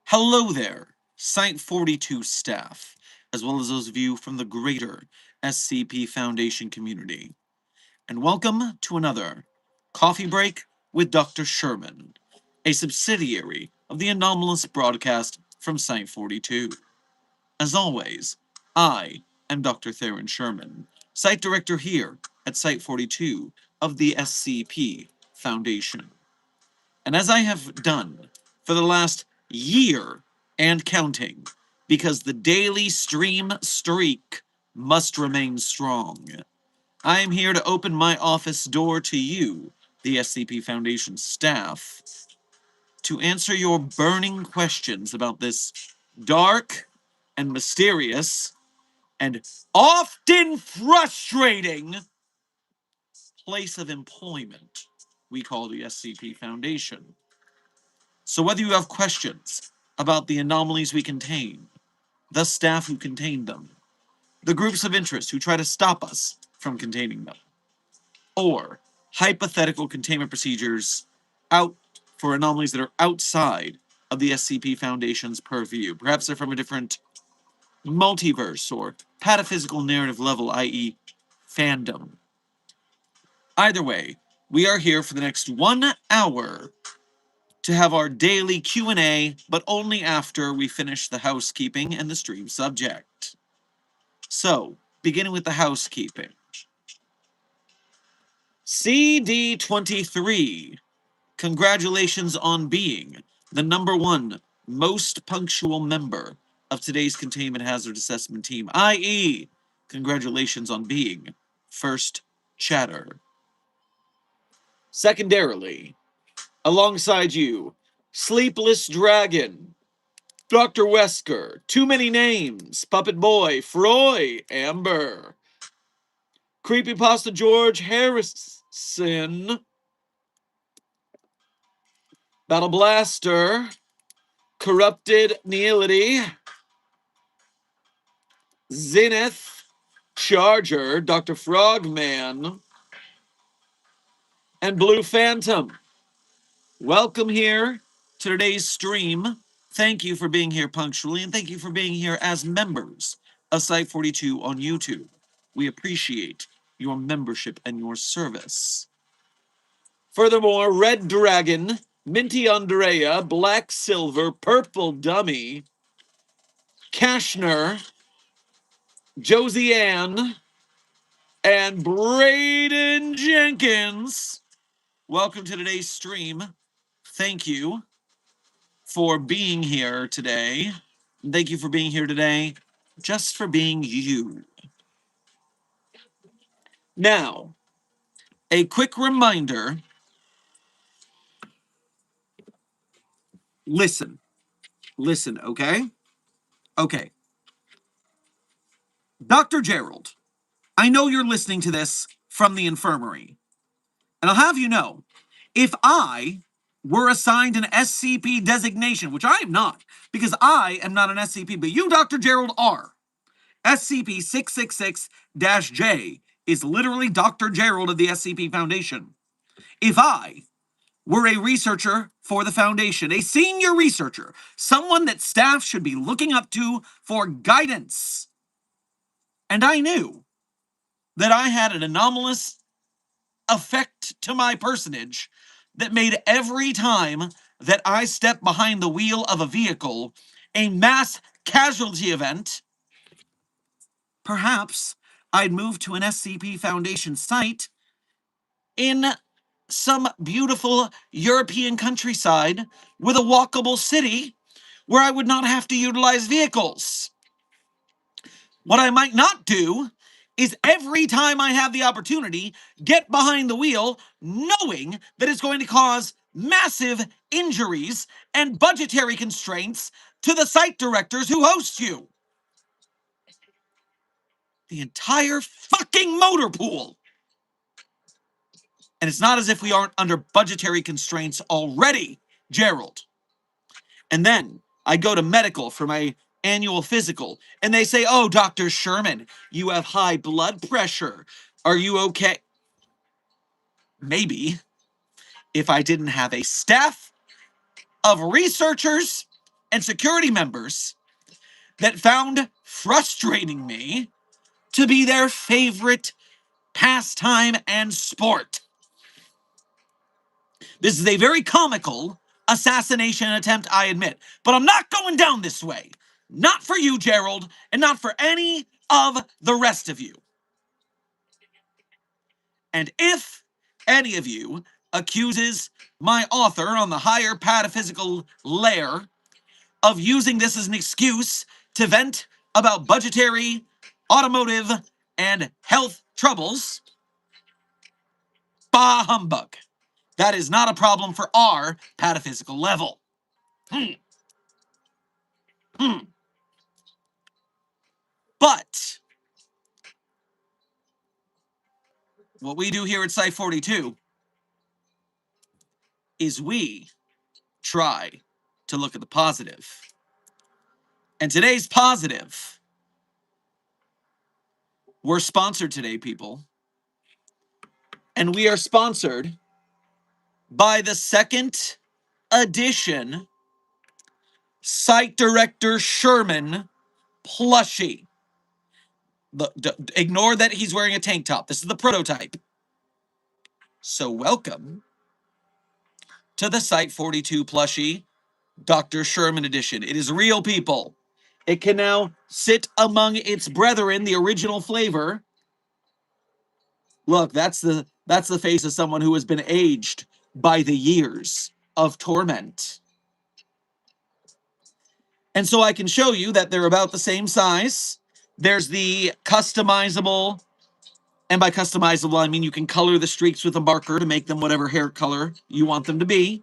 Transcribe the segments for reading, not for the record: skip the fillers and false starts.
Hello there, Site-42 staff, as well as those of you from the greater SCP Foundation community. And welcome to another Coffee Break with Dr. Sherman, a subsidiary of the anomalous broadcast from Site-42. As always, I am Dr. Theron Sherman, Site Director here at Site-42 of the SCP Foundation. And as I have done for the last year and counting, because the daily stream streak must remain strong, I am here to open my office door to you, the SCP Foundation staff, to answer your burning questions about this dark and mysterious and often frustrating place of employment we call the SCP Foundation. So whether you have questions about the anomalies we contain, the staff who contain them, the groups of interest who try to stop us from containing them, or hypothetical containment procedures out for anomalies that are outside of the SCP Foundation's purview, perhaps they're from a different multiverse or pataphysical narrative level, i.e. fandom. Either way, we are here for the next 1 hour to have our daily Q&A, but only after we finish the housekeeping and the stream subject. So, beginning with the housekeeping. CD23, congratulations on being the #1 most punctual member of today's Containment Hazard Assessment team, i.e., congratulations on being first chatter. Secondarily, alongside you, Sleepless Dragon, Dr. Wesker, Too Many Names, Puppet Boy, Froy, Amber, Creepypasta George Harrison, Battle Blaster, Corrupted Nihility, Zenith, Charger, Dr. Frogman, and Blue Phantom. Welcome here to today's stream. Thank you for being here punctually, and thank you for being here as members of Site-42 on YouTube. We appreciate your membership and your service. Furthermore, Red Dragon, Minty Andrea, Black Silver, Purple Dummy, Kashner, Josie Ann, and Braden Jenkins. Welcome to today's stream. Thank you for being here today. Thank you for being here today, just for being you. Now, a quick reminder. Listen, okay? Okay. Dr. Gerald, I know you're listening to this from the infirmary. And I'll have you know, if I were assigned an SCP designation, which I am not, because I am not an SCP, but you, Dr. Gerald, are, SCP-666-J is literally Dr. Gerald of the SCP Foundation. If I were a researcher for the Foundation, a senior researcher, someone that staff should be looking up to for guidance, and I knew that I had an anomalous effect to my personage that made every time that I stepped behind the wheel of a vehicle a mass casualty event, perhaps I'd move to an SCP Foundation site in some beautiful European countryside with a walkable city where I would not have to utilize vehicles. What I might not do is every time I have the opportunity, get behind the wheel knowing that it's going to cause massive injuries and budgetary constraints to the site directors who host you. The entire fucking motor pool. And it's not as if we aren't under budgetary constraints already, Gerald. And then I go to medical for my annual physical, and they say, "Oh, Dr. Sherman, you have high blood pressure. Are you okay?" Maybe if I didn't have a staff of researchers and security members that found frustrating me to be their favorite pastime and sport. This is a very comical assassination attempt, I admit, but I'm not going down this way. Not for you, Gerald, and not for any of the rest of you. And if any of you accuses my author on the higher pataphysical layer of using this as an excuse to vent about budgetary, automotive, and health troubles, bah humbug. That is not a problem for our pataphysical level. But what we do here at Site 42 is we try to look at the positive. And today's positive, we're sponsored today, people. And we are sponsored by the second edition Site Director Sherman plushie. Ignore that he's wearing a tank top. This is the prototype. So welcome to the Site 42 plushie, Dr. Sherman edition. It is real, people. It can now sit among its brethren, the original flavor. Look, that's the face of someone who has been aged by the years of torment. And so I can show you that they're about the same size. There's the customizable, and by customizable, I mean you can color the streaks with a marker to make them whatever hair color you want them to be.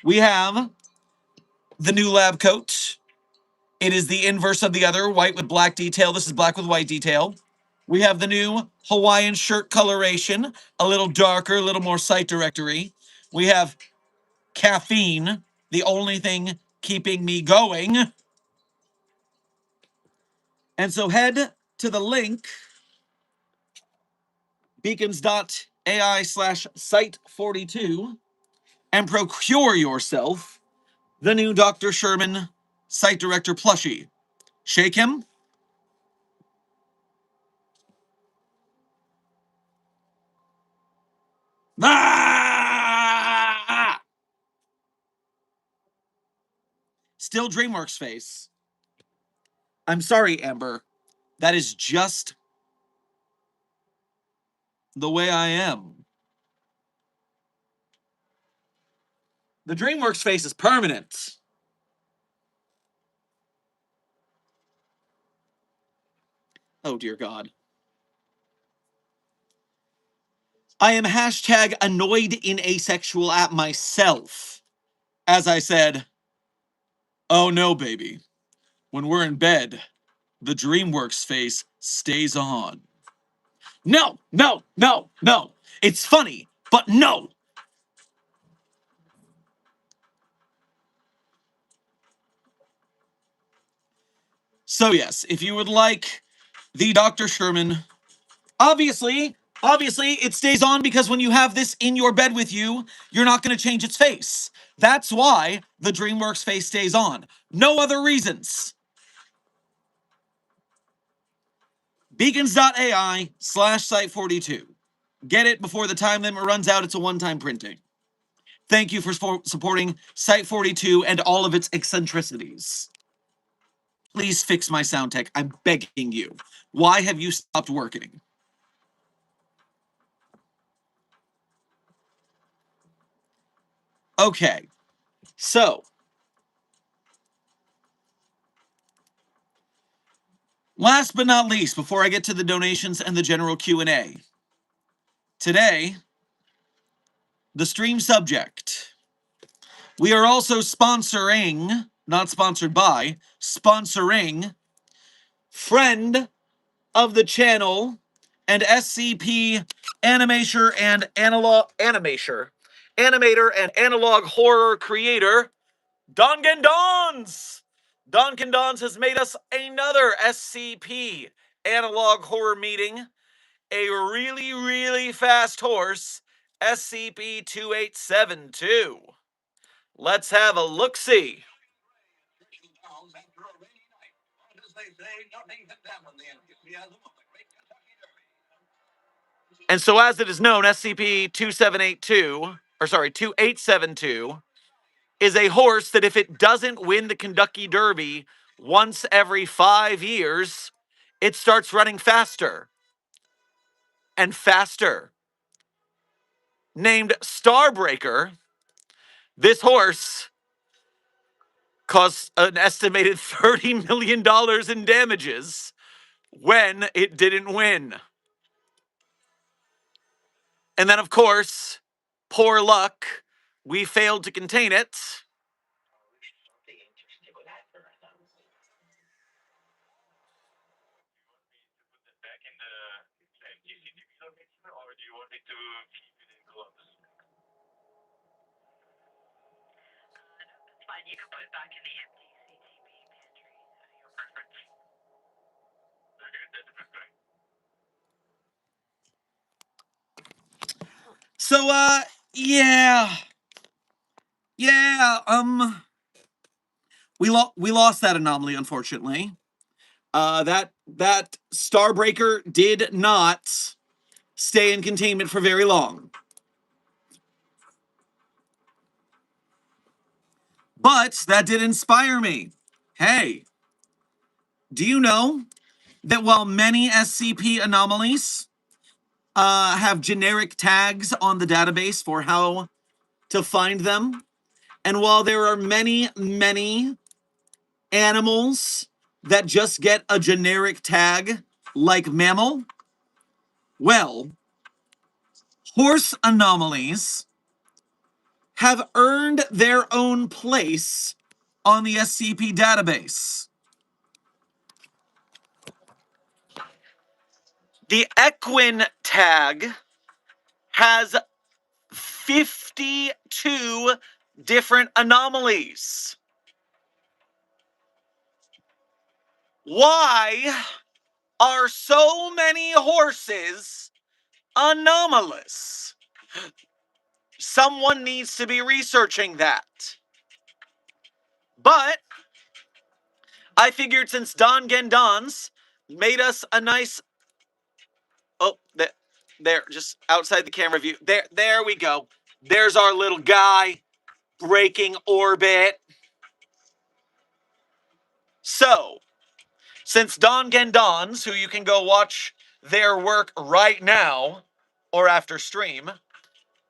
We have the new lab coat. It is the inverse of the other, white with black detail. This is black with white detail. We have the new Hawaiian shirt coloration, a little darker, a little more site directory. We have caffeine, the only thing keeping me going. And so head to the link, beacons.ai/site42, and procure yourself the new Dr. Sherman Site Director plushie. Shake him. Ah! Still DreamWorks face. I'm sorry, Amber. That is just the way I am. The DreamWorks face is permanent. Oh, dear God. I am hashtag annoyed in asexual at myself. As I said, oh no, baby. When we're in bed, the DreamWorks face stays on. No, no, no, no. It's funny, but no. So yes, if you would like the Dr. Sherman Obviously, it stays on because when you have this in your bed with you, you're not going to change its face. That's why the DreamWorks face stays on. No other reasons. Beacons.ai/Site42. Get it before the time limit runs out. It's a one-time printing. Thank you for supporting Site42 and all of its eccentricities. Please fix my sound tech. I'm begging you. Why have you stopped working? Okay, so last but not least, before I get to the donations and the general Q&A, today, the stream subject. We are also sponsoring, not sponsored by, sponsoring friend of the channel and SCP animator and analog horror creator, Dongan Dons. Dongan Dons has made us another SCP analog horror meeting, a really, really fast horse, SCP-2872. Let's have a look-see. And so as it is known, SCP-2872 is a horse that if it doesn't win the Kentucky Derby once every 5 years, it starts running faster and faster. Named Starbreaker, this horse caused an estimated $30 million in damages when it didn't win. And then, of course, poor luck, we failed to contain it. So, yeah, we lost that anomaly, unfortunately. That Starbreaker did not stay in containment for very long. But that did inspire me. Hey, do you know that while many SCP anomalies have generic tags on the database for how to find them, and while there are many, many animals that just get a generic tag like mammal, well, horse anomalies have earned their own place on the SCP database. The Equine tag has 52 different anomalies. Why are so many horses anomalous? Someone needs to be researching that. But I figured since Don Gendons made us a nice... Oh, there, just outside the camera view. There we go. There's our little guy breaking orbit. So, since Don Gendons, who you can go watch their work right now or after stream,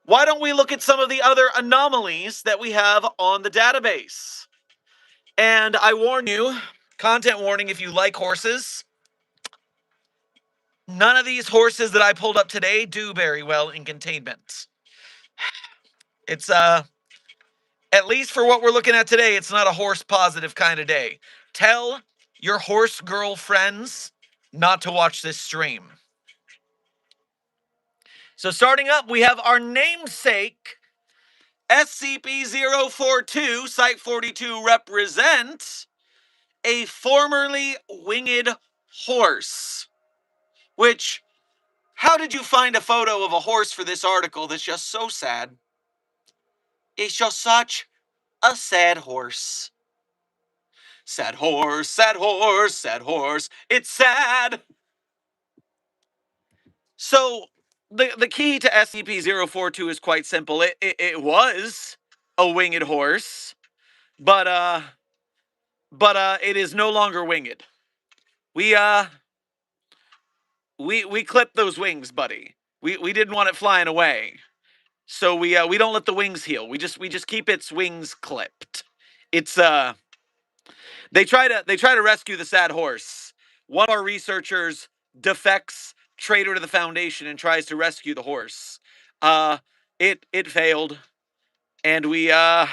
why don't we look at some of the other anomalies that we have on the database? And I warn you, content warning if you like horses, none of these horses that I pulled up today do very well in containment. It's, at least for what we're looking at today, it's not a horse-positive kind of day. Tell your horse girl friends not to watch this stream. So starting up, we have our namesake, SCP-042, Site-42 represents a formerly winged horse, which How did you find a photo of a horse for this article that's just so sad? It's just such a sad horse. Sad horse, sad horse, sad horse. It's sad. So the key to SCP-042 is quite simple. It was a winged horse, but it is no longer winged. We clipped those wings, buddy. We didn't want it flying away. So we don't let the wings heal. We just keep its wings clipped. It's they try to rescue the sad horse. One of our researchers defects traitor to the Foundation and tries to rescue the horse. It failed, and we also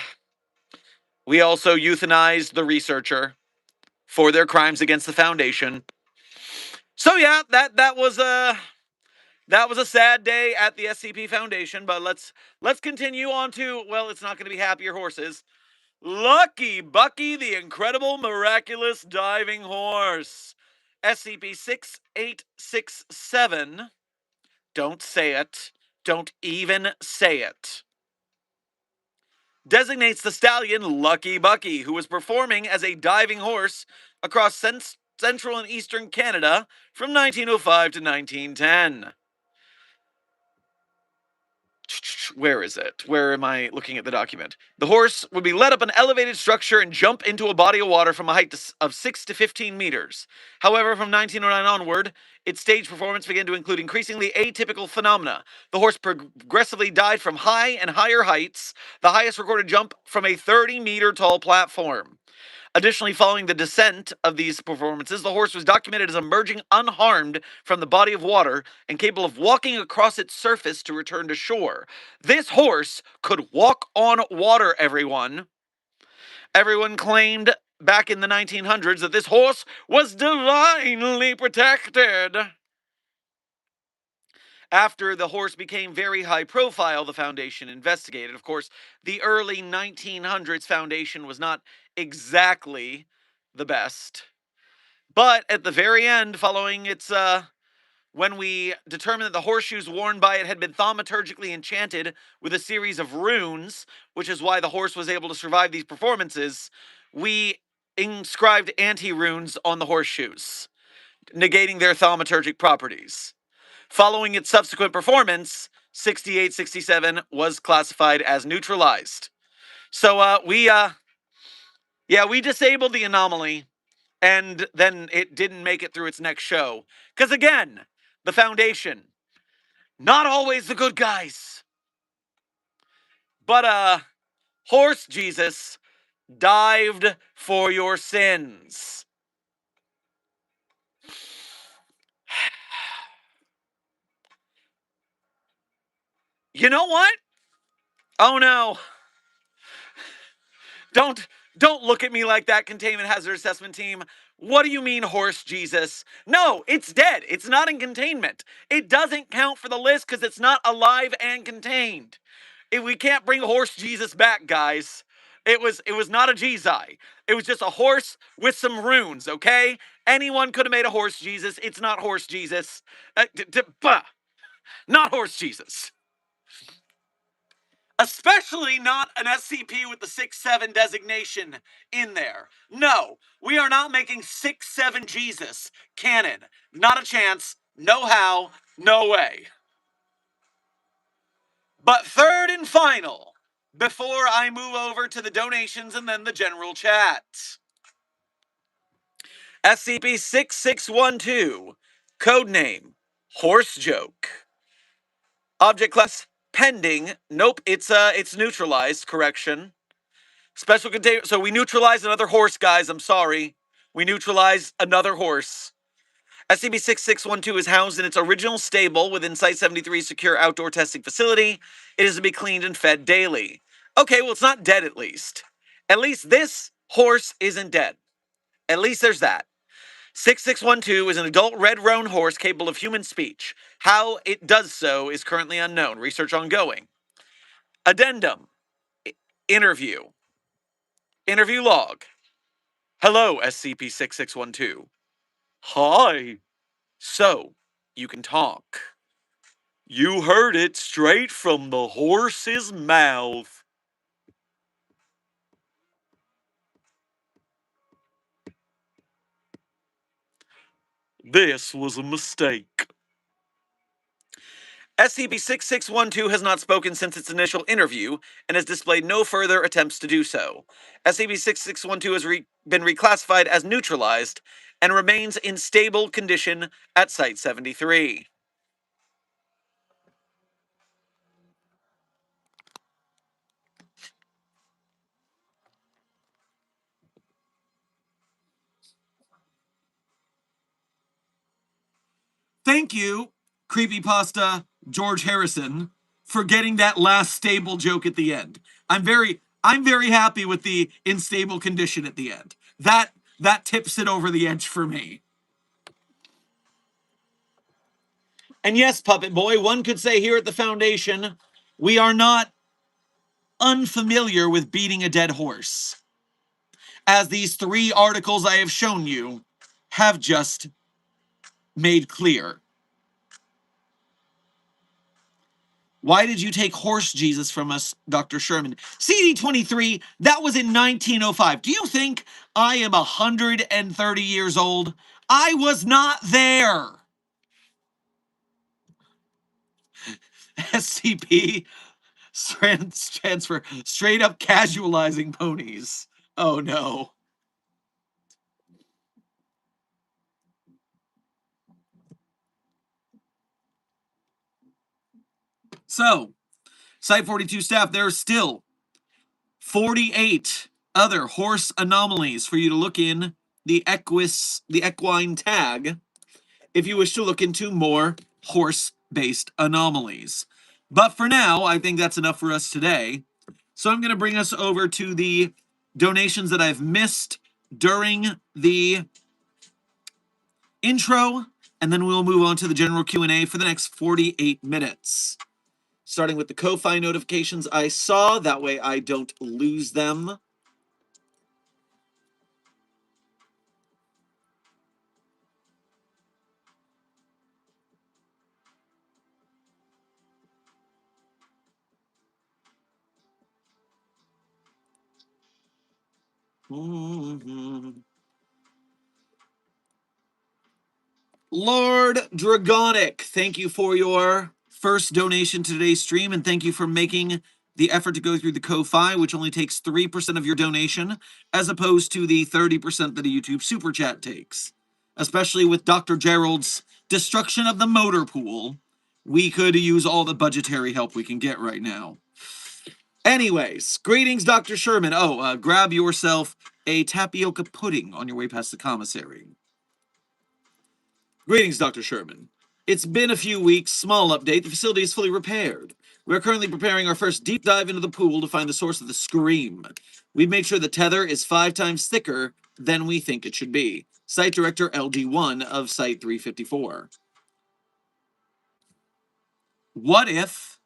euthanized the researcher for their crimes against the Foundation. So yeah, that was a sad day at the SCP Foundation, but let's continue on to, well, it's not going to be happier horses. Lucky Bucky, the incredible, miraculous diving horse. SCP-6867. Don't say it. Don't even say it. Designates the stallion Lucky Bucky, who was performing as a diving horse across central and eastern Canada from 1905 to 1910. Where is it? Where am I looking at the document? The horse would be led up an elevated structure and jump into a body of water from a height of 6 to 15 meters. However, from 1909 onward, its stage performance began to include increasingly atypical phenomena. The horse progressively died from high and higher heights, the highest recorded jump from a 30-meter tall platform. Additionally, following the descent of these performances, the horse was documented as emerging unharmed from the body of water and capable of walking across its surface to return to shore. This horse could walk on water, everyone. Everyone claimed back in the 1900s that this horse was divinely protected. After the horse became very high profile, the Foundation investigated. Of course, the early 1900s Foundation was not exactly the best. But at the very end, following its, when we determined that the horseshoes worn by it had been thaumaturgically enchanted with a series of runes, which is why the horse was able to survive these performances, we inscribed anti-runes on the horseshoes, negating their thaumaturgic properties. Following its subsequent performance, 6867 was classified as neutralized. So we disabled the anomaly, and then it didn't make it through its next show. Because again, the Foundation, not always the good guys. But Horse Jesus dived for your sins. You know what? Oh no. Don't look at me like that, Containment Hazard Assessment Team. What do you mean, Horse Jesus? No, it's dead. It's not in containment. It doesn't count for the list because it's not alive and contained. We can't bring Horse Jesus back, guys. It was not a Jizai. It was just a horse with some runes, okay? Anyone could have made a Horse Jesus. It's not Horse Jesus. Not Horse Jesus. Especially not an SCP with the 6-7 designation in there. No, we are not making 6-7 Jesus canon. Not a chance, no how, no way. But third and final, before I move over to the donations and then the general chat. SCP-6612, codename Horse Joke. Object class pending. Nope, it's neutralized. Correction. Special container. So we neutralized another horse, guys. I'm sorry. We neutralized another horse. SCP-6612 is housed in its original stable within Site-73's secure outdoor testing facility. It is to be cleaned and fed daily. Okay, well, it's not dead at least. At least this horse isn't dead. At least there's that. 6612 is an adult red roan horse capable of human speech. How it does so is currently unknown. Research ongoing. Addendum. Interview. Interview log. Hello, SCP-6612. Hi. So, you can talk. You heard it straight from the horse's mouth. This was a mistake. SCP-6612 has not spoken since its initial interview and has displayed no further attempts to do so. SCP-6612 has been reclassified as neutralized and remains in stable condition at Site-73. Thank you, creepypasta George Harrison, for getting that last stable joke at the end. I'm very happy with the in stable condition at the end. That tips it over the edge for me. And yes, Puppet Boy, one could say here at the Foundation, we are not unfamiliar with beating a dead horse, as these 3 articles I have shown you have just made clear. Why did you take horse Jesus from us, Dr. Sherman? CD-23, that was in 1905. Do you think I am 130 years old? I was not there. SCP stands for straight up casualizing ponies. Oh no. So, Site-42 staff, there are still 48 other horse anomalies for you to look in the equine tag if you wish to look into more horse-based anomalies. But for now, I think that's enough for us today. So I'm going to bring us over to the donations that I've missed during the intro, and then we'll move on to the general Q&A for the next 48 minutes. Starting with the Ko-Fi notifications I saw, that way I don't lose them. Lord Dragonic, thank you for your first donation to today's stream, and thank you for making the effort to go through the Ko-Fi, which only takes 3% of your donation, as opposed to the 30% that a YouTube Super Chat takes. Especially with Dr. Gerald's destruction of the motor pool, we could use all the budgetary help we can get right now. Anyways, greetings, Dr. Sherman. Grab yourself a tapioca pudding on your way past the commissary. Greetings, Dr. Sherman. It's been a few weeks. Small update. The facility is fully repaired. We're currently preparing our first deep dive into the pool to find the source of the scream. We've made sure the tether is 5 times thicker than we think it should be. Site Director LD1 of Site 354. What if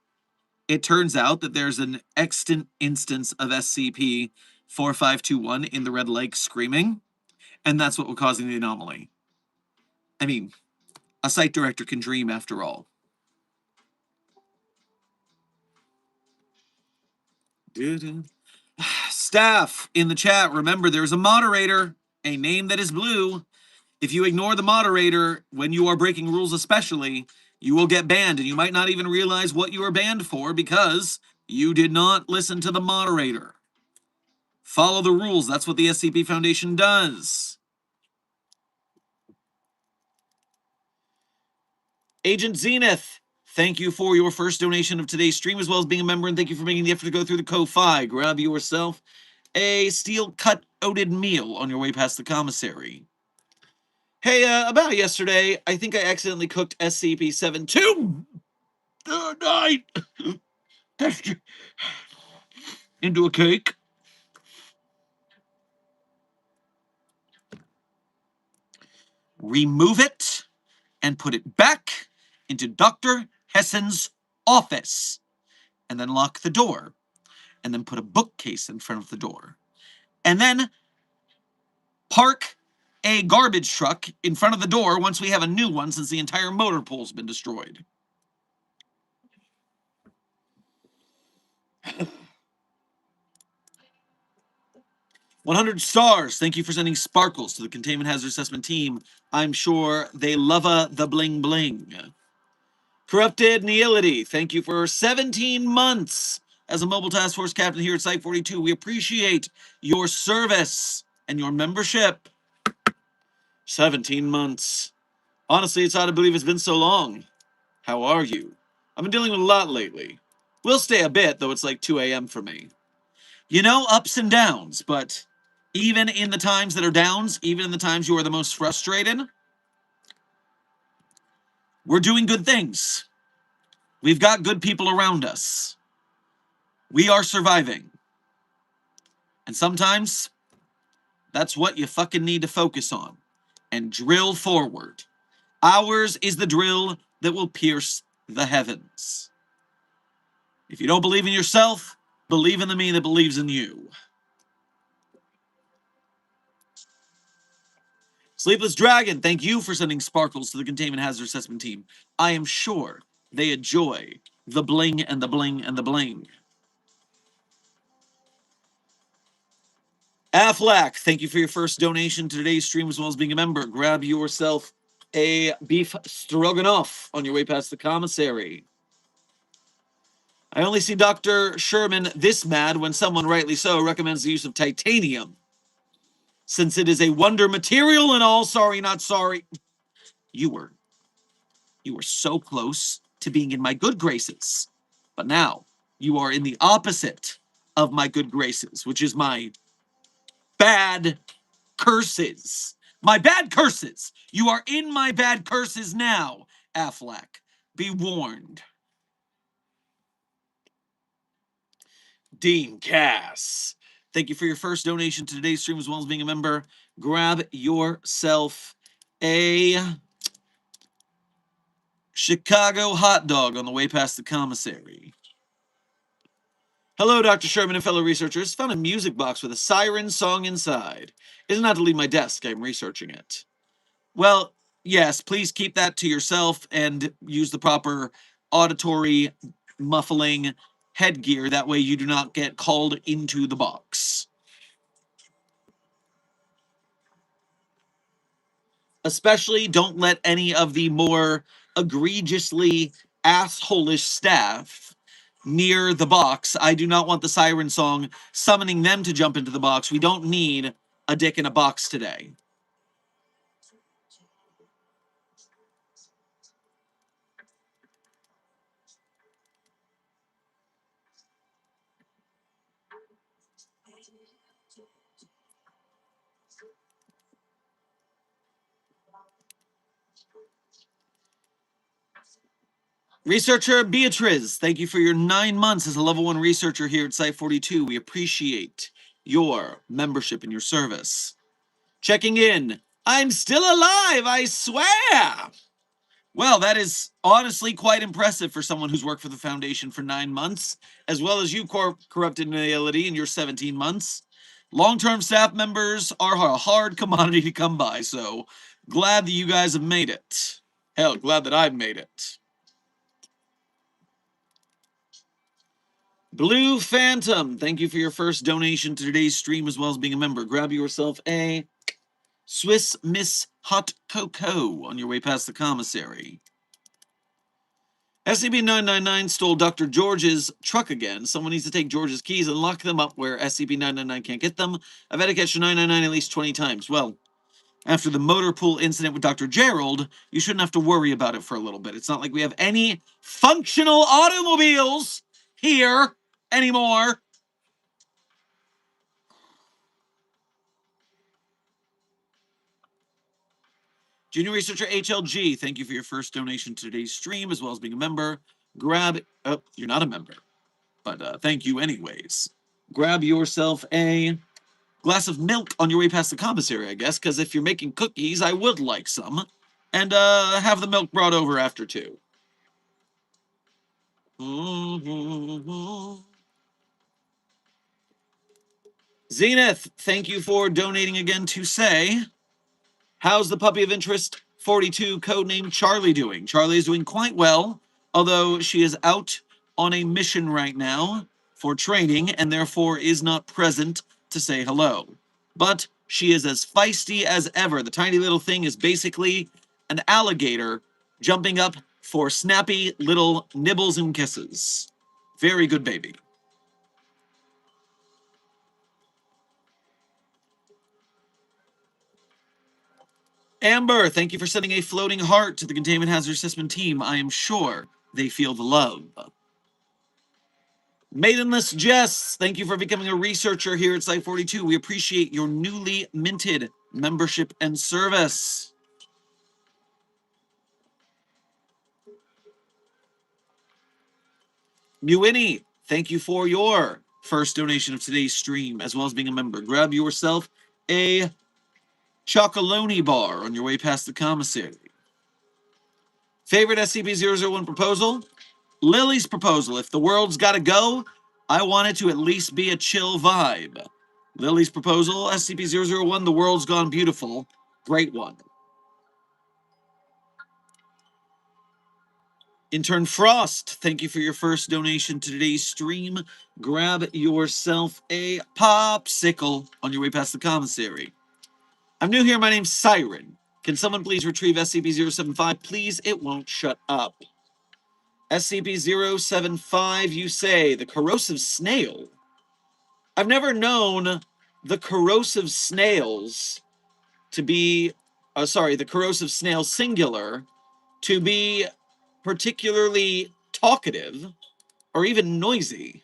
it turns out that there's an extant instance of SCP-4521 in the Red Lake screaming, and that's what was causing the anomaly? I mean, a Site Director can dream after all. Staff in the chat, remember there's a moderator, a name that is blue. If you ignore the moderator when you are breaking rules especially, you will get banned, and you might not even realize what you are banned for because you did not listen to the moderator. Follow the rules. That's what the SCP Foundation does. Agent Zenith, thank you for your first donation of today's stream, as well as being a member, and thank you for making the effort to go through the Ko-Fi. Grab yourself a steel-cut oated meal on your way past the commissary. Hey, about yesterday, I think I accidentally cooked SCP-72 night into a cake. Remove it and put it back into Dr. Hessen's office, and then lock the door, and then put a bookcase in front of the door, and then park a garbage truck in front of the door once we have a new one, since the entire motor pool's been destroyed. 100 stars. Thank you for sending sparkles to the Containment Hazard Assessment team. I'm sure they love the bling bling. Corrupted Nihility. Thank you for 17 months as a mobile task force captain here at Site 42. We appreciate your service and your membership. 17 months. Honestly, it's hard to believe it's been so long. How are you? I've been dealing with a lot lately. We'll stay a bit, though it's like 2 a.m. for me. You know, ups and downs, but even in the times that are downs, even in the times you are the most frustrated, we're doing good things. We've got good people around us. We are surviving. And sometimes, that's what you fucking need to focus on. And drill forward. Ours is the drill that will pierce the heavens. If you don't believe in yourself, believe in the me that believes in you. Sleepless Dragon, thank you for sending sparkles to the Containment Hazard Assessment team. I am sure they enjoy the bling and the bling and the bling. Affleck, thank you for your first donation to today's stream as well as being a member. Grab yourself a beef stroganoff on your way past the commissary. I only see Dr. Sherman this mad when someone, rightly so, recommends the use of titanium. Since it is a wonder material and all, sorry, not sorry. You were so close to being in my good graces. But now, you are in the opposite of my good graces, which is my bad curses. My bad curses. You are in my bad curses now, Affleck. Be warned. Dean Cass, thank you for your first donation to today's stream as well as being a member. Grab yourself a Chicago hot dog on the way past the commissary. Hello, Dr. Sherman and fellow researchers. Found a music box with a siren song inside. Isn't not to leave my desk. I'm researching it. Well, yes, please keep that to yourself and use the proper auditory muffling headgear. That way you do not get called into the box. Especially don't let any of the more egregiously assholish staff near the box. I do not want the siren song summoning them to jump into the box. We don't need a dick in a box today. Researcher Beatriz, thank you for your 9 months as a level 1 researcher here at Site 42. We appreciate your membership and your service. Checking in. I'm still alive, I swear! Well, that is honestly quite impressive for someone who's worked for the Foundation for 9 months, as well as you, Corrupted Nihility, in your 17 months. Long-term staff members are a hard commodity to come by, so glad that you guys have made it. Hell, glad that I've made it. Blue Phantom, thank you for your first donation to today's stream as well as being a member. Grab yourself a Swiss Miss Hot Cocoa on your way past the commissary. SCP-999 stole Dr. George's truck again. Someone needs to take George's keys and lock them up where SCP-999 can't get them. I've had to catch 999 at least 20 times. Well, after the motor pool incident with Dr. Gerald, you shouldn't have to worry about it for a little bit. It's not like we have any functional automobiles here anymore. Junior Researcher HLG, thank you for your first donation to today's stream, as well as being a member. Oh, you're not a member, but thank you anyways. Grab yourself a glass of milk on your way past the commissary, I guess, because if you're making cookies, I would like some. And have the milk brought over after, too. Zenith, thank you for donating again to say, how's the puppy of interest 42 codename Charlie doing? Charlie is doing quite well, although she is out on a mission right now for training and therefore is not present to say hello. but she is as feisty as ever. The tiny little thing is basically an alligator jumping up for snappy little nibbles and kisses. Very good baby. Amber, thank you for sending a floating heart to the Containment Hazard Assessment team. I am sure they feel the love. Maidenless Jess, thank you for becoming a researcher here at Site 42. We appreciate your newly minted membership and service. Muini, thank you for your first donation of today's stream, as well as being a member. Grab yourself a chocolonely bar on your way past the commissary. Favorite SCP-001 proposal? Lily's proposal. If the world's gotta go, I want it to at least be a chill vibe. Lily's proposal, SCP-001, the world's gone beautiful. Great one. Intern Frost, thank you for your first donation to today's stream. Grab yourself a popsicle on your way past the commissary. I'm new here. My name's Siren. Can someone please retrieve SCP-075? Please, it won't shut up. SCP-075, you say, the corrosive snail. I've never known the corrosive snails to be, the corrosive snail singular to be particularly talkative or even noisy.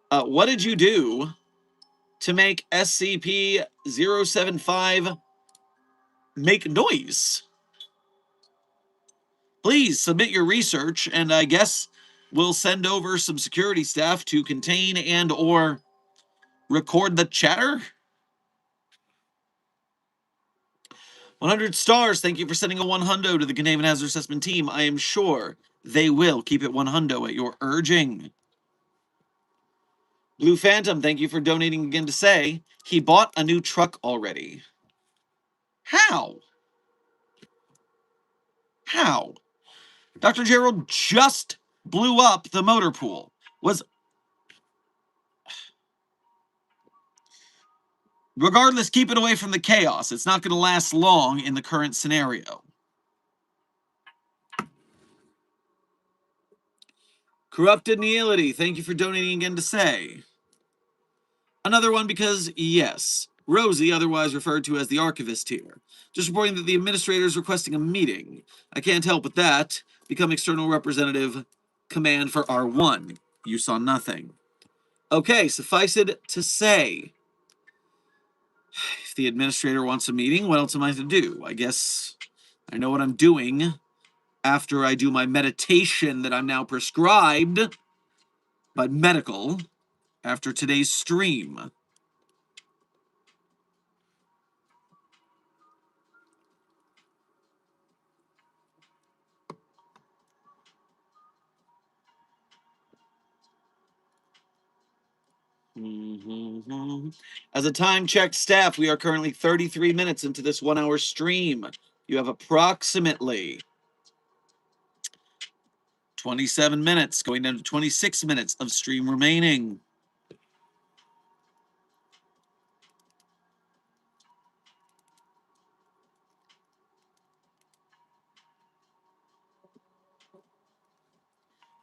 What did you do to make SCP-075 make noise? Please submit your research, and I guess we'll send over some security staff to contain and or record the chatter. 100 stars, thank you for sending a 100 to the Containment Hazard Assessment team. I am sure they will keep it 100 at your urging. Blue Phantom, thank you for donating again to say he bought a new truck already. How? How? Dr. Gerald just blew up the motor pool. Regardless, keep it away from the chaos. It's not going to last long in the current scenario. Corrupted Nihility, thank you for donating again to say. Another one because, yes, Rosie, otherwise referred to as the archivist here. Just reporting that the administrator is requesting a meeting. I can't help with that. Become external representative. Command for R1. You saw nothing. Okay, suffice it to say, if the administrator wants a meeting, what else am I to do? I guess I know what I'm doing after I do my meditation that I'm now prescribed by medical after today's stream. As a time-checked staff, we are currently 33 minutes into this 1-hour stream. You have approximately 27 minutes, going down to 26 minutes of stream remaining.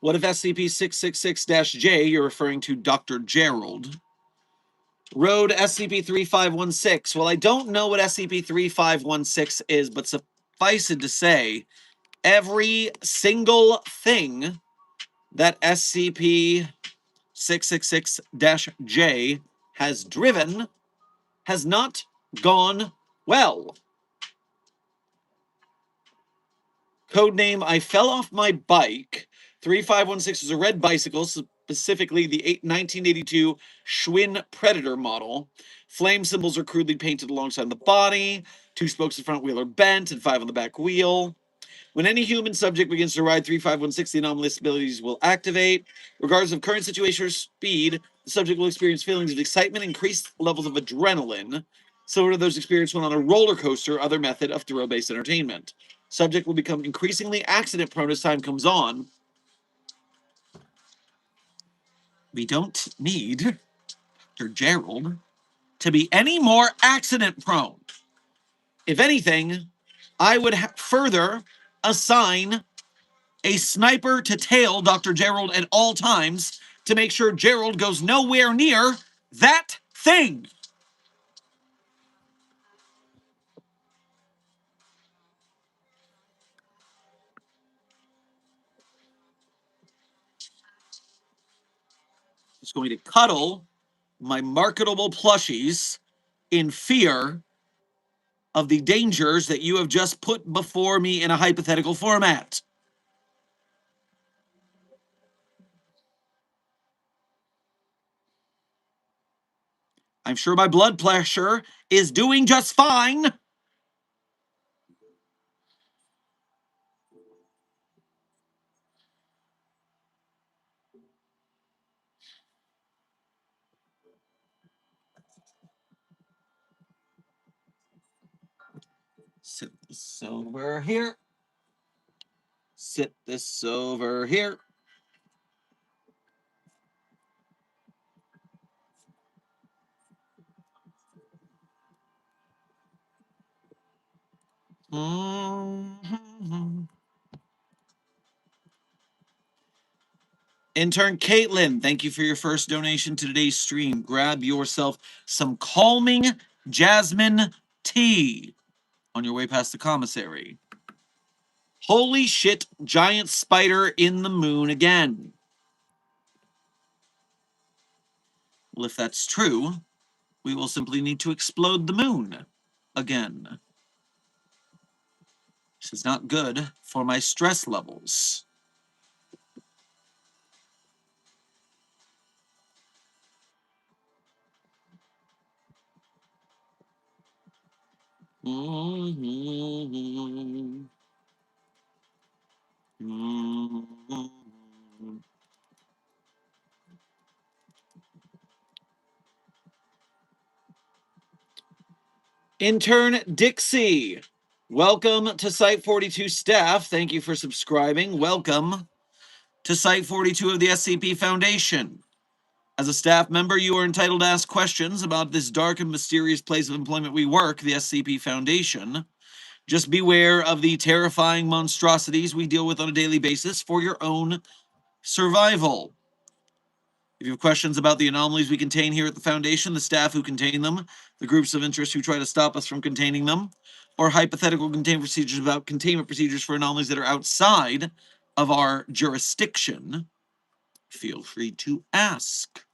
What if SCP-666-J, you're referring to Dr. Gerald, Road SCP-3516. Well, I don't know what SCP-3516 is, but suffice it to say, every single thing that SCP-666-J has driven has not gone well. Codename, I fell off my bike. 3516 is a red bicycle, specifically the 1982 Schwinn Predator model. Flame symbols are crudely painted alongside the body. 2 spokes of the front wheel are bent and 5 on the back wheel. When any human subject begins to ride 3516, the anomalous abilities will activate. Regardless of current situation or speed, the subject will experience feelings of excitement, increased levels of adrenaline, similar to those experienced when on a roller coaster or other method of thrill-based entertainment. Subject will become increasingly accident-prone as time comes on. We don't need Dr. Gerald to be any more accident prone. If anything, I would further assign a sniper to tail Dr. Gerald at all times to make sure Gerald goes nowhere near that thing. He's going to cuddle my marketable plushies in fear of the dangers that you have just put before me in a hypothetical format. I'm sure my blood pressure is doing just fine. Sit this over here. Sit this over here. Mm-hmm. Intern Caitlin, thank you for your first donation to today's stream. Grab yourself some calming jasmine tea on your way past the commissary. Holy shit, giant spider in the moon again. Well, if that's true, we will simply need to explode the moon again. This is not good for my stress levels. Mm-hmm. Mm-hmm. Intern Dixie, welcome to Site 42 staff. Thank you for subscribing. Welcome to Site 42 of the SCP Foundation. As a staff member, you are entitled to ask questions about this dark and mysterious place of employment we work, the SCP Foundation. Just beware of the terrifying monstrosities we deal with on a daily basis for your own survival. If you have questions about the anomalies we contain here at the Foundation, the staff who contain them, the groups of interest who try to stop us from containing them, or hypothetical containment procedures about containment procedures for anomalies that are outside of our jurisdiction, feel free to ask.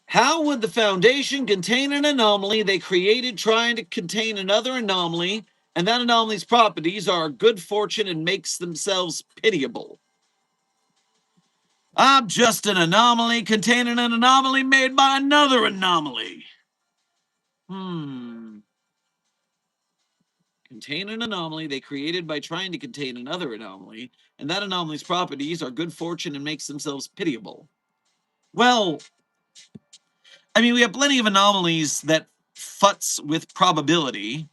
How would the Foundation contain an anomaly they created trying to contain another anomaly, and that anomaly's properties are good fortune and makes themselves pitiable? I'm just an anomaly containing an anomaly made by another anomaly. Contain an anomaly they created by trying to contain another anomaly, and that anomaly's properties are good fortune and makes themselves pitiable. Well, I mean, we have plenty of anomalies that futz with probability.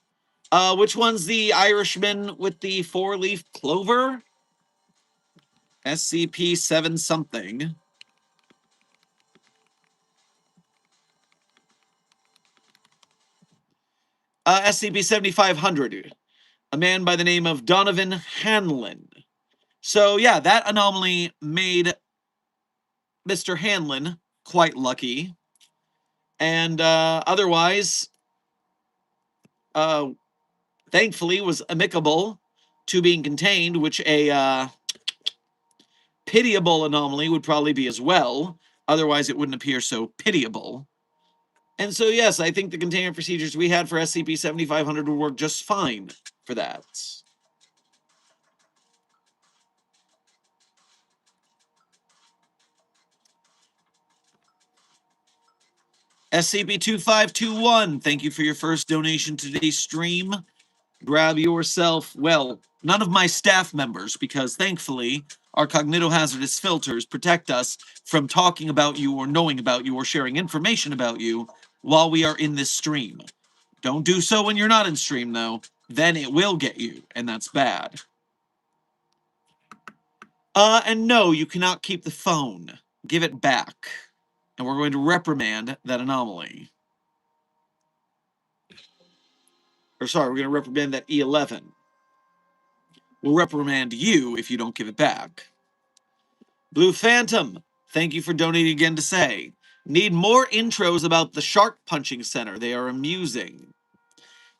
Which one's the Irishman with the four-leaf clover? SCP 7 something. SCP 7500. A man by the name of Donovan Hanlon. So yeah, that anomaly made Mr. Hanlon quite lucky. And otherwise, thankfully, was amicable to being contained, which a pitiable anomaly would probably be as well. Otherwise, it wouldn't appear so pitiable. And so, yes, I think the containment procedures we had for SCP-7500 would work just fine for that. SCP-2521, thank you for your first donation to today's stream. Grab yourself, well, none of my staff members, because thankfully our cognitohazardous filters protect us from talking about you or knowing about you or sharing information about you while we are in this stream. Don't do so when you're not in stream, though. Then it will get you, and that's bad. And no, you cannot keep the phone. Give it back. And we're going to reprimand that anomaly. Or sorry, we're going to reprimand that E11. We'll reprimand you if you don't give it back. Blue Phantom, thank you for donating again to say, need more intros about the Shark Punching Center. They are amusing.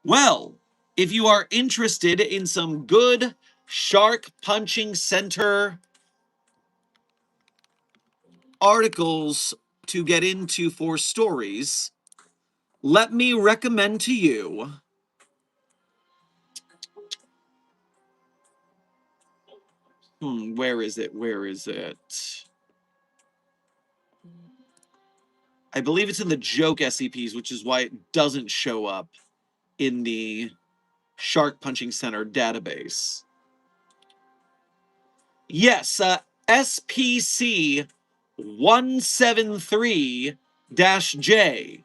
Well, if you are interested in some good Shark Punching Center articles to get into for stories, let me recommend to you where is it? I believe it's in the joke SCPs, which is why it doesn't show up in the Shark Punching Center database. Yes, SPC 173-J.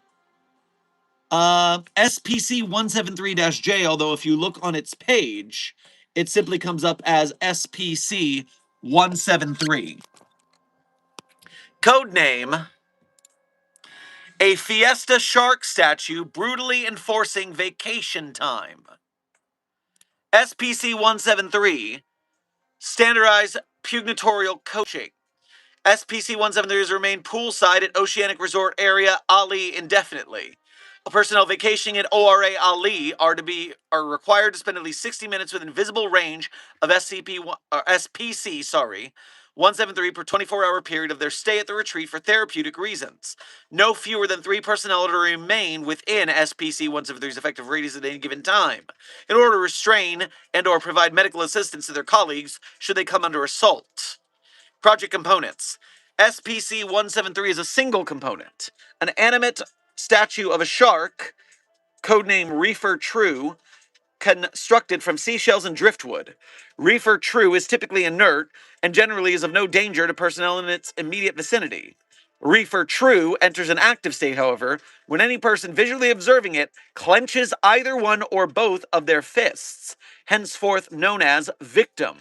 SPC 173-J, although if you look on its page, it simply comes up as SPC 173. Codename: a Fiesta Shark statue brutally enforcing vacation time. SPC 173, standardized pugnatorial coaching. SPC-173 has remained poolside at Oceanic Resort Area Ali indefinitely. Personnel vacationing at ORA Ali are required to spend at least 60 minutes within visible range of SPC 173 per 24-hour period of their stay at the retreat for therapeutic reasons. No fewer than 3 personnel are to remain within SPC 173's effective radius at any given time, in order to restrain and or provide medical assistance to their colleagues should they come under assault. Project components. SPC-173 is a single component. An animate statue of a shark, codename Reefer True, constructed from seashells and driftwood. Reefer True is typically inert and generally is of no danger to personnel in its immediate vicinity. Reefer True enters an active state, however, when any person visually observing it clenches either one or both of their fists, henceforth known as victim.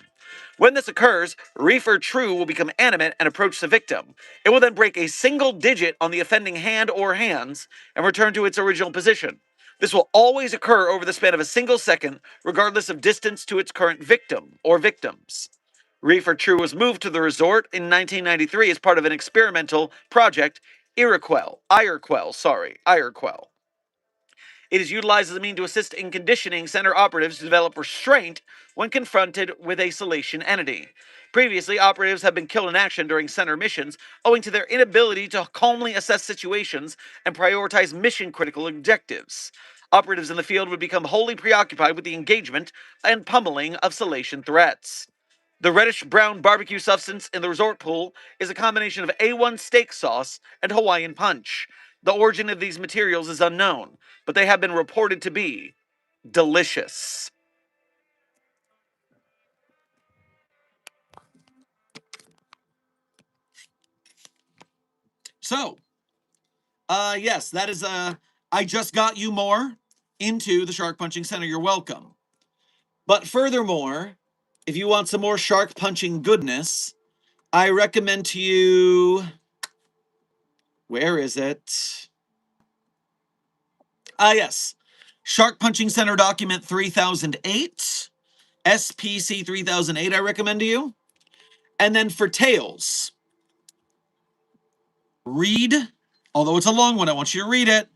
When this occurs, Reefer True will become animate and approach the victim. It will then break a single digit on the offending hand or hands and return to its original position. This will always occur over the span of a single second, regardless of distance to its current victim or victims. Reefer True was moved to the resort in 1993 as part of an experimental project, Iroquois. It is utilized as a means to assist in conditioning center operatives to develop restraint when confronted with a salation entity. Previously, operatives have been killed in action during center missions owing to their inability to calmly assess situations and prioritize mission-critical objectives. Operatives in the field would become wholly preoccupied with the engagement and pummeling of salation threats. The reddish-brown barbecue substance in the resort pool is a combination of A1 steak sauce and Hawaiian punch. The origin of these materials is unknown, but they have been reported to be delicious. So, yes, that is, I just got you more into the Shark Punching Center. You're welcome. But furthermore, if you want some more shark punching goodness, I recommend to you, where is it? Yes, Shark Punching Center document 3008, SPC 3008 I recommend to you. And then for Tales, read, although it's a long one, I want you to read it.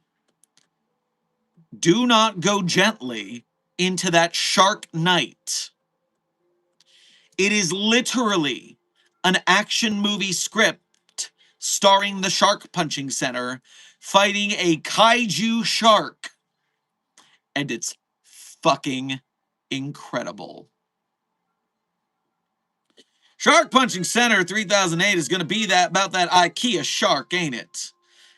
Do not go gently into that shark night. It is literally an action movie script starring the Shark Punching Center fighting a kaiju shark. And it's fucking incredible. Shark Punching Center 3008 is going to be about that IKEA shark, ain't it?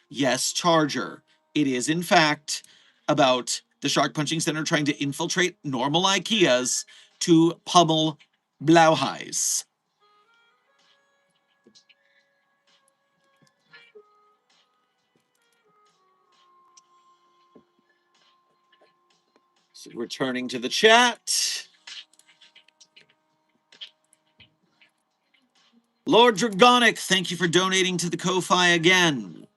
Yes, Charger. It is, in fact, about the Shark Punching Center trying to infiltrate normal IKEAs to pummel Blauheis. So returning to the chat. Lord Dragonic, thank you for donating to the Ko-Fi again.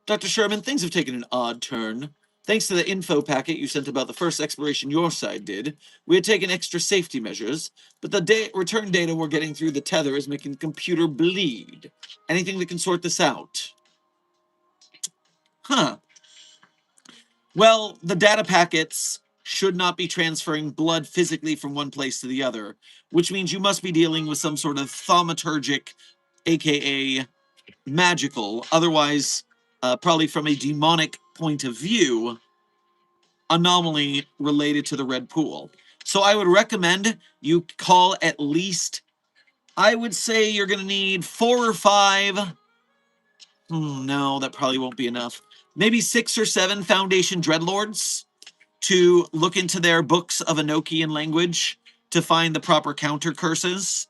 Dr. Sherman, things have taken an odd turn. Thanks to the info packet you sent about the first exploration your side did, we had taken extra safety measures, but the return data we're getting through the tether is making the computer bleed. Anything that can sort this out? Huh. Well, the data packets should not be transferring blood physically from one place to the other, which means you must be dealing with some sort of thaumaturgic, aka magical, otherwise, probably from a demonic point of view, anomaly related to the red pool. So I would recommend you call at least, I would say you're going to need 4 or 5. No, that probably won't be enough. Maybe 6 or 7 Foundation Dreadlords to look into their books of Enochian language to find the proper counter curses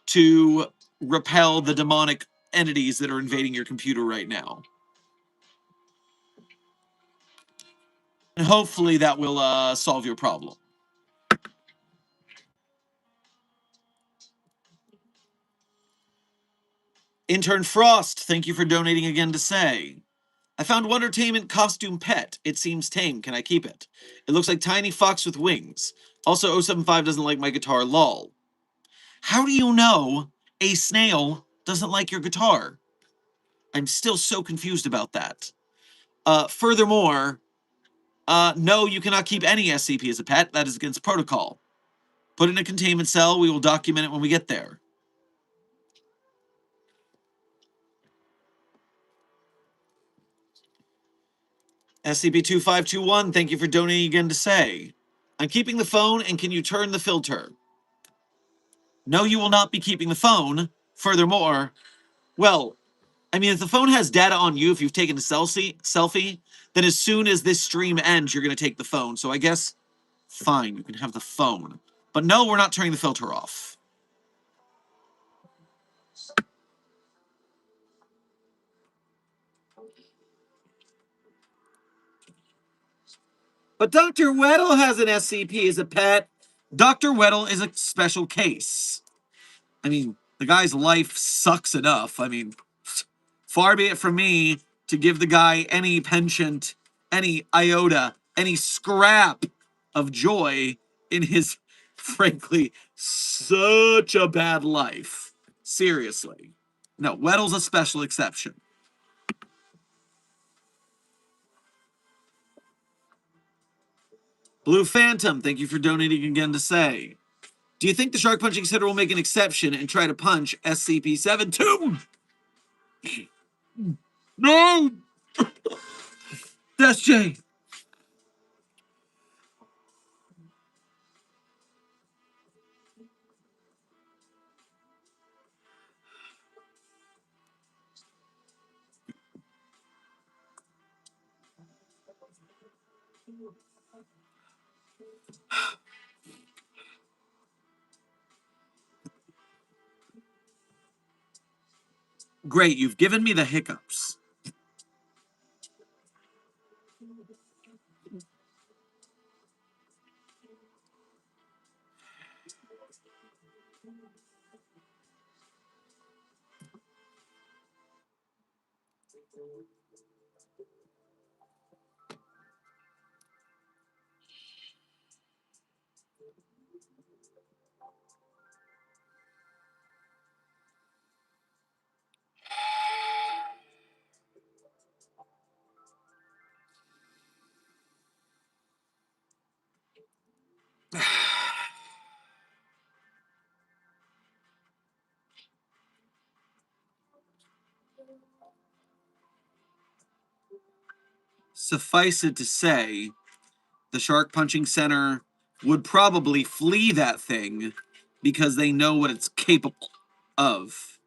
to repel the demonic entities that are invading your computer right now. And hopefully that will solve your problem. Intern Frost, thank you for donating again to say, I found Wondertainment costume pet. It seems tame. Can I keep it? It looks like tiny fox with wings. Also, 075 doesn't like my guitar, lol. How do you know a snail doesn't like your guitar? I'm still so confused about that. Furthermore, no, you cannot keep any SCP as a pet. That is against protocol. Put it in a containment cell. We will document it when we get there. SCP-2521, thank you for donating again to say, I'm keeping the phone, and can you turn the filter? No, you will not be keeping the phone. Furthermore, well, I mean, if the phone has data on you, if you've taken a selfie, then as soon as this stream ends, you're going to take the phone. So I guess, fine, you can have the phone. But no, we're not turning the filter off. But Dr. Weddle has an SCP as a pet. Dr. Weddle is a special case. I mean, the guy's life sucks enough. I mean, far be it from me to give the guy any penchant, any iota, any scrap of joy in his, frankly, such a bad life. Seriously. No, Weddle's a special exception. Blue Phantom, thank you for donating again to say, do you think the shark punching center will make an exception and try to punch SCP-72? No! That's Jay. Great, you've given me the hiccups. Suffice it to say, the shark punching center would probably flee that thing because they know what it's capable of.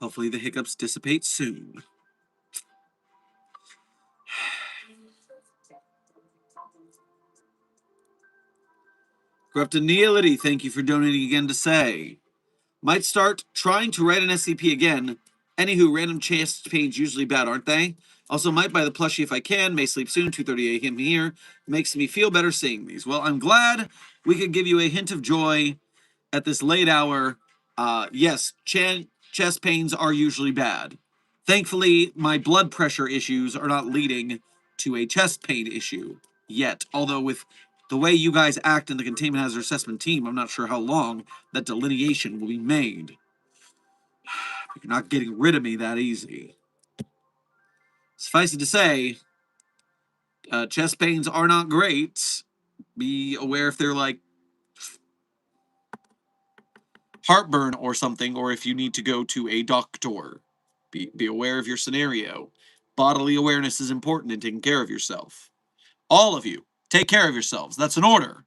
Hopefully the hiccups dissipate soon. Corruptineality, thank you for donating again to say. Might start trying to write an SCP again. Anywho, random chest pains usually bad, aren't they? Also, might buy the plushie if I can. May sleep soon, 2:30 a.m. here. Makes me feel better seeing these. Well, I'm glad we could give you a hint of joy at this late hour. Yes, chest pains are usually bad. Thankfully, my blood pressure issues are not leading to a chest pain issue yet. Although with the way you guys act in the containment hazard assessment team, I'm not sure how long that delineation will be made. You're not getting rid of me that easy. Suffice it to say, chest pains are not great. Be aware if they're like heartburn or something, or if you need to go to a doctor. Be aware of your scenario. Bodily awareness is important in taking care of yourself. All of you, take care of yourselves. That's an order.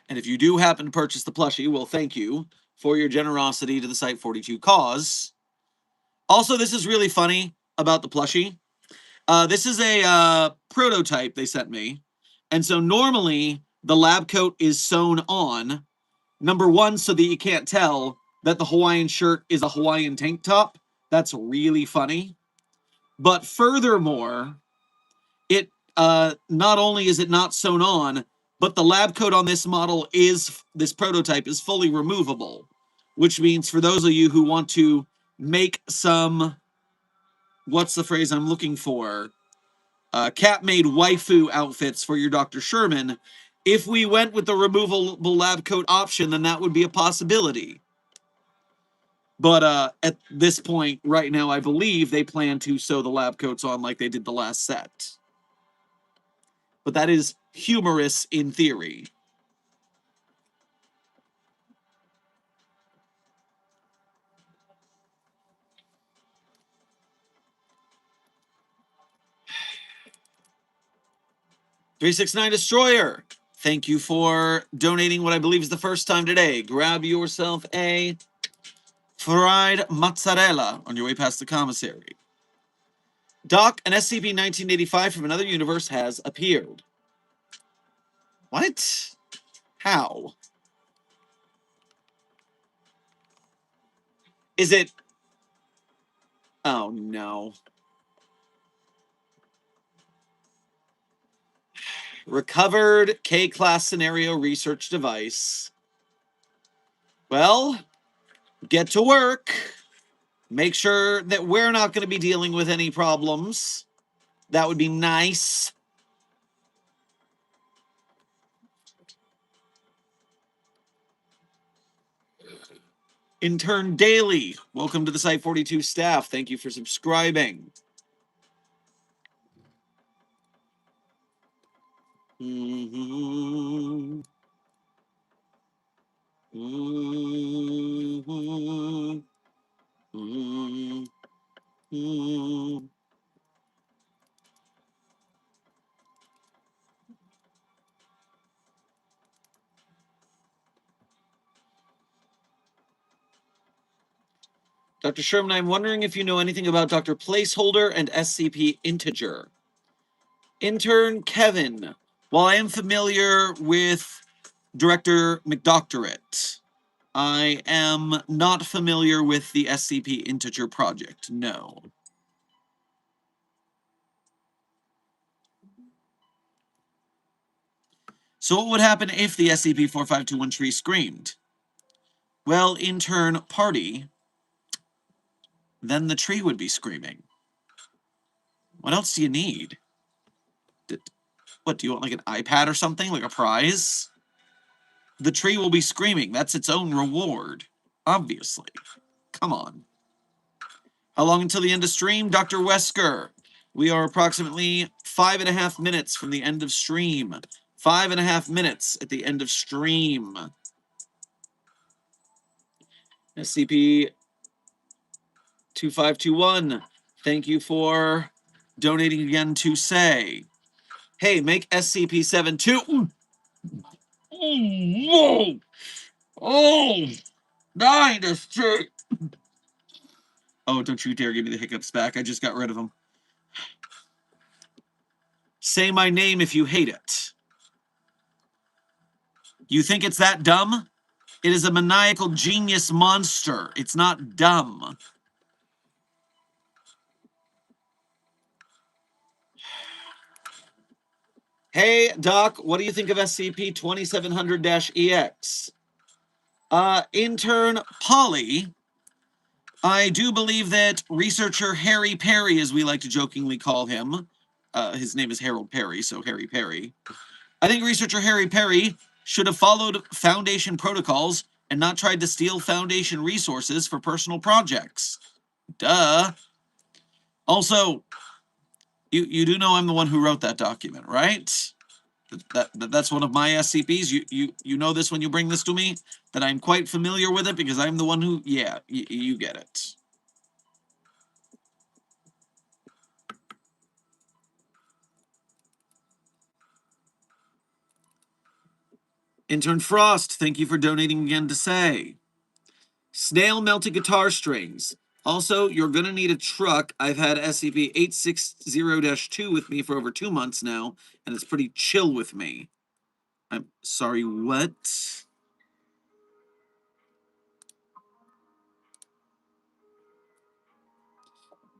And if you do happen to purchase the plushie, well, thank you for your generosity to the Site 42 cause. Also, this is really funny about the plushie. This is a prototype they sent me. And so normally the lab coat is sewn on. Number one, so that you can't tell that the Hawaiian shirt is a Hawaiian tank top. That's really funny. But furthermore, it not only is it not sewn on, but the lab coat on this model this prototype is fully removable, which means for those of you who want to make some, what's the phrase I'm looking for? Cat-made waifu outfits for your Dr. Sherman. If we went with the removable lab coat option, then that would be a possibility. But at this point, right now, I believe they plan to sew the lab coats on like they did the last set. But that is humorous in theory. $369 Destroyer, thank you for donating what I believe is the first time today. Grab yourself a fried mozzarella on your way past the commissary. Doc, an SCP-1985 from another universe has appeared. What? How? Is it... Oh, no. Recovered K-class scenario research device. Well, get to work. Make sure that we're not going to be dealing with any problems. That would be nice. Intern Daily, welcome to the Site 42 staff. Thank you for subscribing. Mm-hmm. Mm-hmm. Mm-hmm. Dr. Sherman, I'm wondering if you know anything about Dr. Placeholder and SCP Integer. Intern Kevin, while I am familiar with Director McDoctorate, I am not familiar with the SCP Integer project, no. So what would happen if the SCP-4521 tree screamed? Well, intern Party, then the tree would be screaming. What else do you need? What, do you want like an iPad or something? Like a prize? The tree will be screaming. That's its own reward. Obviously. Come on. How long until the end of stream? Dr. Wesker. We are approximately 5.5 minutes from the end of stream. 5.5 minutes at the end of stream. SCP 2521, thank you for donating again to say, hey, make SCP-72. Oh, oh, 9 to 3. Oh, don't you dare give me the hiccups back. I just got rid of them. Say my name if you hate it. You think it's that dumb? It is a maniacal genius monster. It's not dumb. Hey, Doc, what do you think of SCP-2700-EX? Intern Polly, I do believe that researcher Harry Perry, as we like to jokingly call him, his name is Harold Perry, so Harry Perry. I think researcher Harry Perry should have followed Foundation protocols and not tried to steal Foundation resources for personal projects. Duh. Also, you do know I'm the one who wrote that document, right? That's one of my SCPs. You know this when you bring this to me, that I'm quite familiar with it because I'm the one who, yeah, you get it. Intern Frost, thank you for donating again to say. Snail melted guitar strings. Also, you're gonna need a truck. I've had SCP-860-2 with me for over 2 months now, and it's pretty chill with me. I'm sorry, what?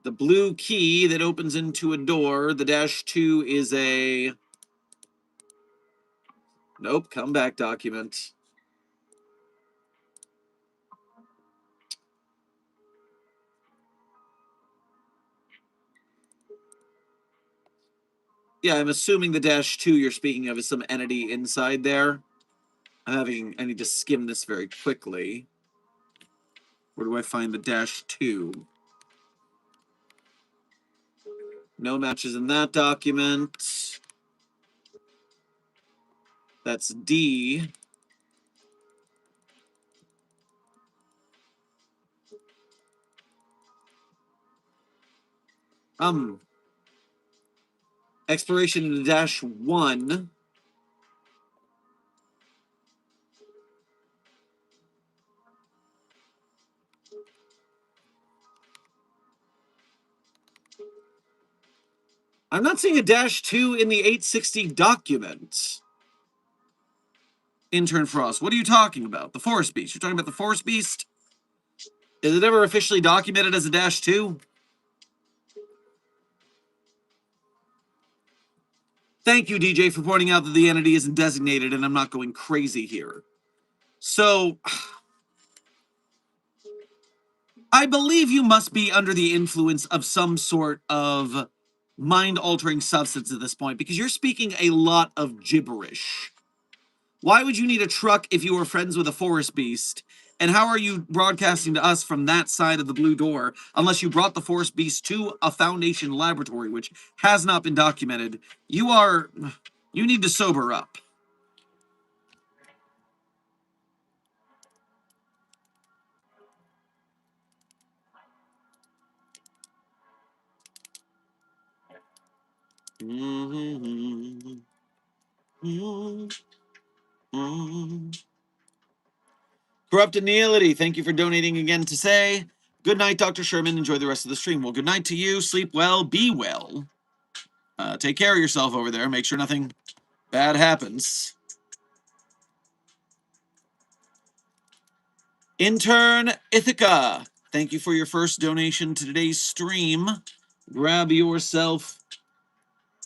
The blue key that opens into a door, the -2 is a... Nope, come back document. Yeah, I'm assuming the -2 you're speaking of is some entity inside there. I need to skim this very quickly. Where do I find the -2? No matches in that document. That's D. Exploration in the -1. I'm not seeing a -2 in the 860 document. Intern Frost, what are you talking about? The Forest Beast. You're talking about the Forest Beast? Is it ever officially documented as a -2? Thank you, DJ, for pointing out that the entity isn't designated and I'm not going crazy here. So, I believe you must be under the influence of some sort of mind-altering substance at this point, because you're speaking a lot of gibberish. Why would you need a truck if you were friends with a forest beast? And how are you broadcasting to us from that side of the blue door unless you brought the forest beast to a Foundation laboratory, which has not been documented? You need to sober up. Corrupt Anility, thank you for donating again to say, good night, Dr. Sherman. Enjoy the rest of the stream. Well, good night to you. Sleep well. Be well. Take care of yourself over there. Make sure nothing bad happens. Intern Ithaca, thank you for your first donation to today's stream. Grab yourself,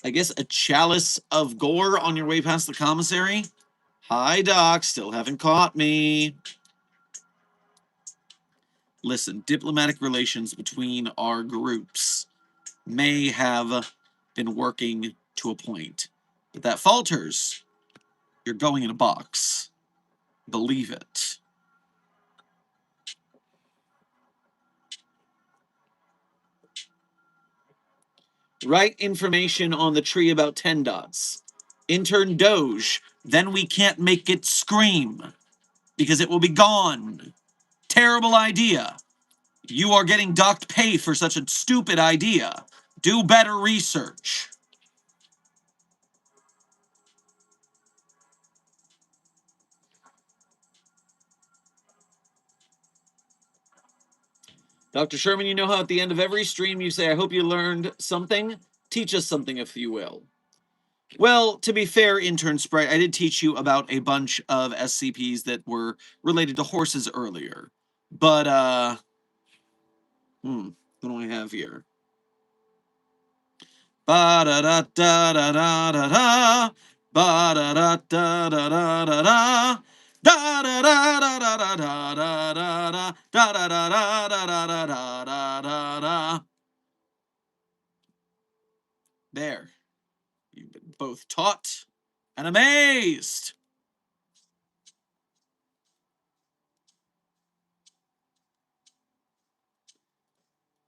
I guess, a chalice of gore on your way past the commissary. Hi, Doc. Still haven't caught me. Listen, diplomatic relations between our groups may have been working to a point. But that falters, you're going in a box. Believe it. Write information on the tree about 10 dots. Intern Doge, then we can't make it scream. Because it will be gone. Terrible idea. You are getting docked pay for such a stupid idea. Do better research. Dr. Sherman, you know how at the end of every stream you say, I hope you learned something? Teach us something, if you will. Well, to be fair, Intern Sprite, I did teach you about a bunch of SCPs that were related to horses earlier. But, what do I have here? Ba-da-da-da-da-da-da-da. Ba-da-da-da-da-da-da-da. Da-da-da-da-da-da-da-da-da. Da-da-da-da-da-da-da-da-da. There. You've been both taught and amazed.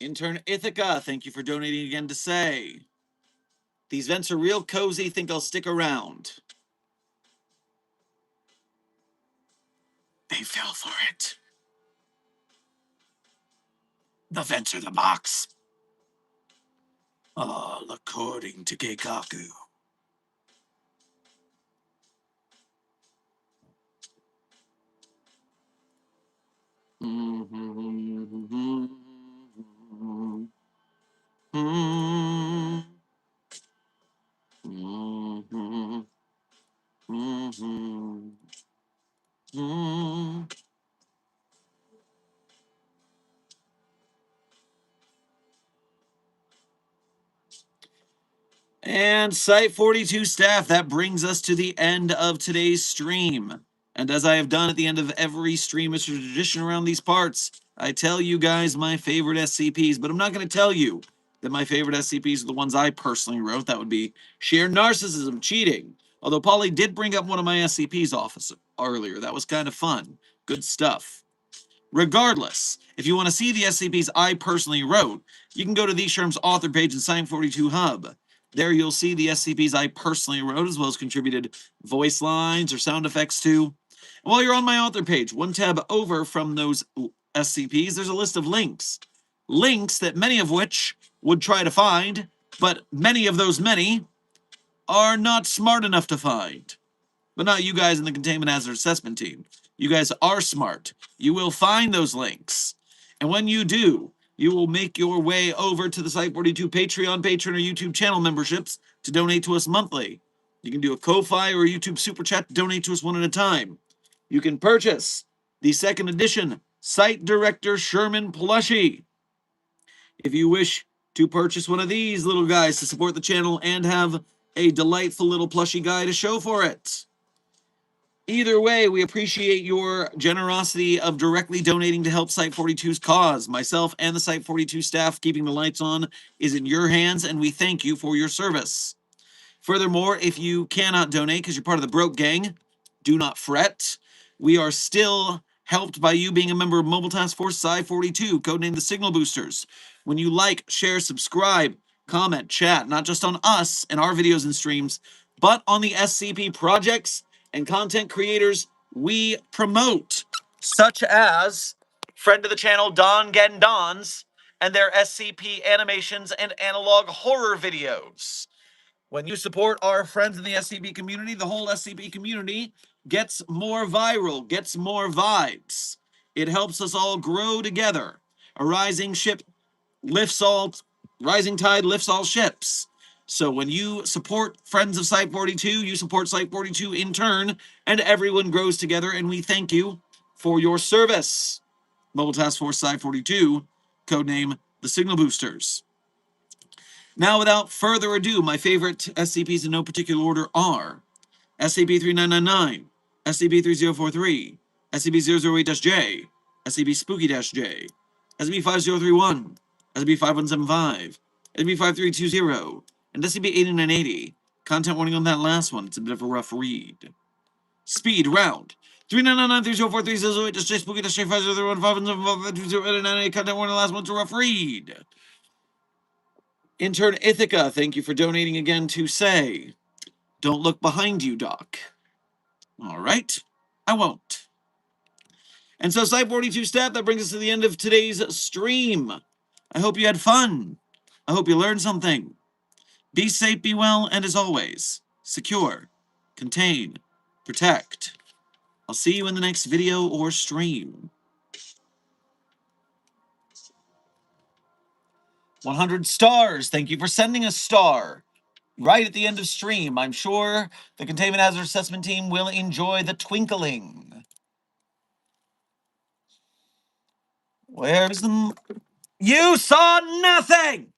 Intern Ithaca, thank you for donating again to say. These vents are real cozy, think I'll stick around. They fell for it. The vents are the box. All according to Keikaku. And Site 42 staff, that brings us to the end of today's stream. And as I have done at the end of every stream, it's a tradition around these parts. I tell you guys my favorite SCPs, but I'm not going to tell you that my favorite SCPs are the ones I personally wrote. That would be sheer narcissism, cheating. Although Polly did bring up one of my SCPs office earlier. That was kind of fun. Good stuff. Regardless, if you want to see the SCPs I personally wrote, you can go to the Sherm's author page in Site 42 Hub. There you'll see the SCPs I personally wrote, as well as contributed voice lines or sound effects to. And while you're on my author page, one tab over from those SCPs, there's a list of links. Links that many of which would try to find, but many of those many are not smart enough to find. But not you guys in the Containment Hazard Assessment team. You guys are smart. You will find those links. And when you do, you will make your way over to the Site 42 Patreon, Patreon, or YouTube channel memberships to donate to us monthly. You can do a Ko-Fi or a YouTube Super Chat to donate to us one at a time. You can purchase the second edition Site Director Sherman plushie. If you wish to purchase one of these little guys to support the channel and have a delightful little plushie guy to show for it. Either way, we appreciate your generosity of directly donating to help Site 42's cause. Myself and the Site 42 staff keeping the lights on is in your hands, and we thank you for your service. Furthermore, if you cannot donate because you're part of the broke gang, do not fret. We are still helped by you being a member of Mobile Task Force Sci 42, codenamed the Signal Boosters. When you like, share, subscribe, comment, chat, not just on us and our videos and streams, but on the SCP projects and content creators we promote, such as friend of the channel Don Gendons and their SCP animations and analog horror videos. When you support our friends in the SCP community, the whole SCP community gets more viral, gets more vibes. It helps us all grow together. A rising ship lifts all, rising tide lifts all ships. So when you support friends of Site 42, you support Site 42 in turn, and everyone grows together, and we thank you for your service. Mobile Task Force Site 42, codename the Signal Boosters. Now, without further ado, my favorite SCPs in no particular order are SCP-3999, SCP-3043, SCP-008-J, SCP-Spooky-J, SCP-5031, SCP-5175, SCP-5320, and SCP-8980. Content warning on that last one, it's a bit of a rough read. Speed round. 3999-3043-008-J, Spooky-J, 5031, 5175, content warning on the last one, it's a rough read. Intern Ithaca, thank you for donating again to say, don't look behind you, Doc. All right, I won't. And so, Site 42 staff, that brings us to the end of today's stream. I hope you had fun. I hope you learned something. Be safe, be well, and as always, secure, contain, protect. I'll see you in the next video or stream. 100 stars, thank you for sending a star. right at the end of stream. I'm sure the Containment Hazard Assessment team will enjoy the twinkling. Where's the... You saw nothing!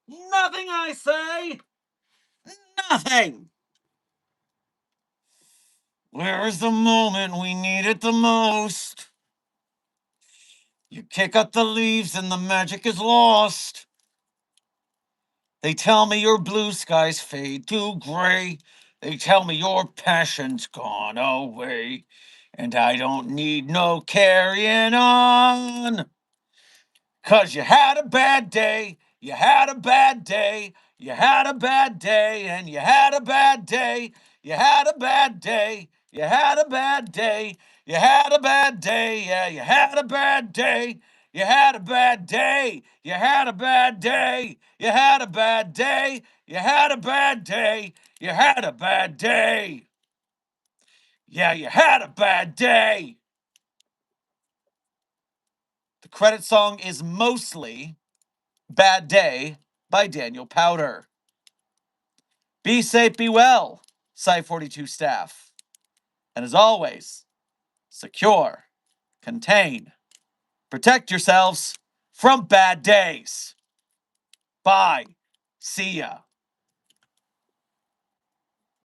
Nothing, I say! Nothing! Where's the moment we need it the most? You kick up the leaves and the magic is lost. They tell me your blue skies fade to gray. They tell me your passion's gone away. And I don't need no carrying on. 'Cause you had a bad day, you had a bad day, you had a bad day, and you had a bad day, you had a bad day, you had a bad day, you had a bad day, yeah, you had a bad day, you had a bad day, you had a bad day, you had a bad day, you had a bad day, you had a bad day. Yeah, you had a bad day. The credit song is mostly Bad Day by Daniel Powder. Be safe, be well, Site 42 staff. And as always, secure, contain, protect yourselves from bad days. Bye. See ya.